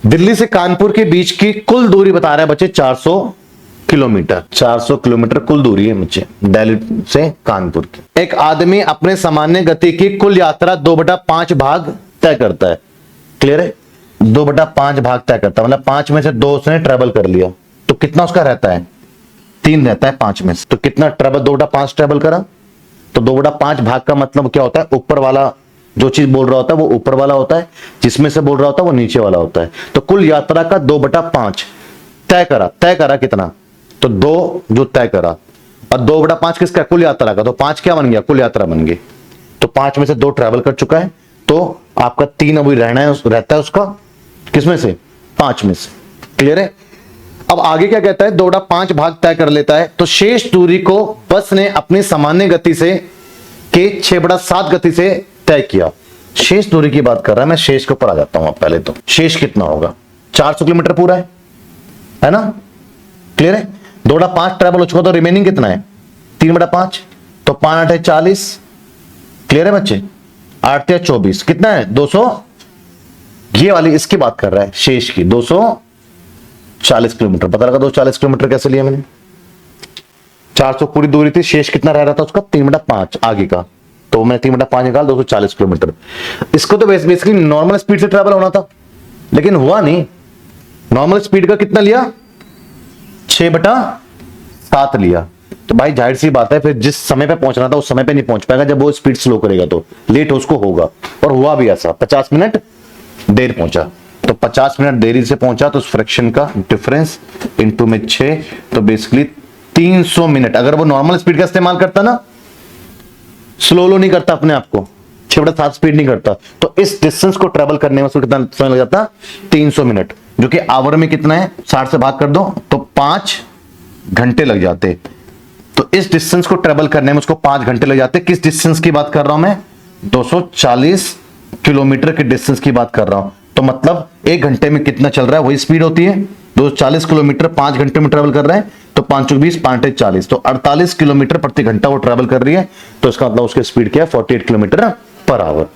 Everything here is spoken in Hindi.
दिल्ली से कानपुर के बीच की कुल दूरी बता रहा है बच्चे 400 किलोमीटर। 400 किलोमीटर कुल दूरी है बच्चे दिल्ली से कानपुर की। एक आदमी अपने सामान्य गति की कुल यात्रा 2/5 भाग तय करता है। क्लियर है? 2/5 भाग तय करता है, मतलब 5 में से 2 उसने ट्रेवल कर लिया तो कितना उसका रहता है? 3 रहता है 5 में से। तो कितना ट्रेवल? 2/5 ट्रेवल करा तो 2/5 भाग का मतलब क्या होता है? ऊपर वाला जो चीज बोल रहा होता है वो ऊपर वाला होता है, जिसमें से बोल रहा होता है वो नीचे वाला होता है। तो कुल यात्रा का 2/5 तय करा। तय करा कितना? तो 2 जो तय करा, और 2/5 किसका? कुल यात्रा का। तो 5 क्या बन गया? कुल यात्रा बन गई। तो 5 में से 2 ट्रेवल कर चुका है, तो आपका 3 अभी रहता है उसका किसमें से? 5 में से। क्लियर है? अब आगे क्या कहता है? 2/5 भाग तय कर लेता है तो शेष दूरी को बस ने अपनी सामान्य गति से के 6/7 गति से तय किया। शेष दूरी की बात कर रहा है, मैं शेष के ऊपर आ जाता हूं। पहले तो शेष कितना होगा? 400 किलोमीटर पूरा है ना? क्लियर है? 2/5 ट्रेवल हो चुका तो रिमेनिंग कितना है? 3/5। तो 5 8 40। क्लियर है बच्चे? 8 या 24 कितना है? 200। ये वाली इसकी बात कर रहा है, शेष की 240 किलोमीटर। पता लगा 240 किलोमीटर कैसे लिया मैंने? 400 पूरी दूरी थी, शेष कितना रह रहा था उसका? 3/5 आगे का। तो मैं 3/5 निकाल 240 किलोमीटर। इसको तो बेसिकली नॉर्मल स्पीड से ट्रैवल होना था, लेकिन हुआ नहीं। नॉर्मल स्पीड का कितना लिया? 6/7 लिया। तो भाई जाहिर सी बात है, फिर जिस समय पे पहुंचना था उस समय पे नहीं पहुंच पाएगा। जब वो स्पीड स्लो करेगा तो लेट उसको होगा, और हुआ भी ऐसा। 50 मिनट देर पहुंचा, तो 50 मिनट देरी से पहुंचा तो उस फ्रैक्शन का डिफरेंस इनटू में 6, तो बेसिकली 300 मिनट। अगर वो नॉर्मल स्पीड का इस्तेमाल करता ना, स्लो नहीं करता अपने आप को, 6/7 स्पीड नहीं करता, तो इस डिस्टेंस को ट्रेवल करने में उसको कितना समय लग जाता? 300 मिनट, जो कि आवर में कितना है? 60 से भाग कर दो तो 5 घंटे लग जाते। तो इस डिस्टेंस को ट्रेवल करने में उसको 5 घंटे लग जाते। किस डिस्टेंस की बात कर रहा हूं मैं? 240 किलोमीटर के डिस्टेंस की बात कर रहा हूं। तो मतलब 1 घंटे में कितना चल रहा है? वही स्पीड होती है। 240 किलोमीटर 5 घंटे में ट्रेवल कर रहे हैं, तो 5 20 5 8 40, तो 48 किलोमीटर प्रति घंटा वो ट्रेवल कर रही है। तो इसका मतलब उसकी स्पीड क्या है? 48 किलोमीटर पर आवर।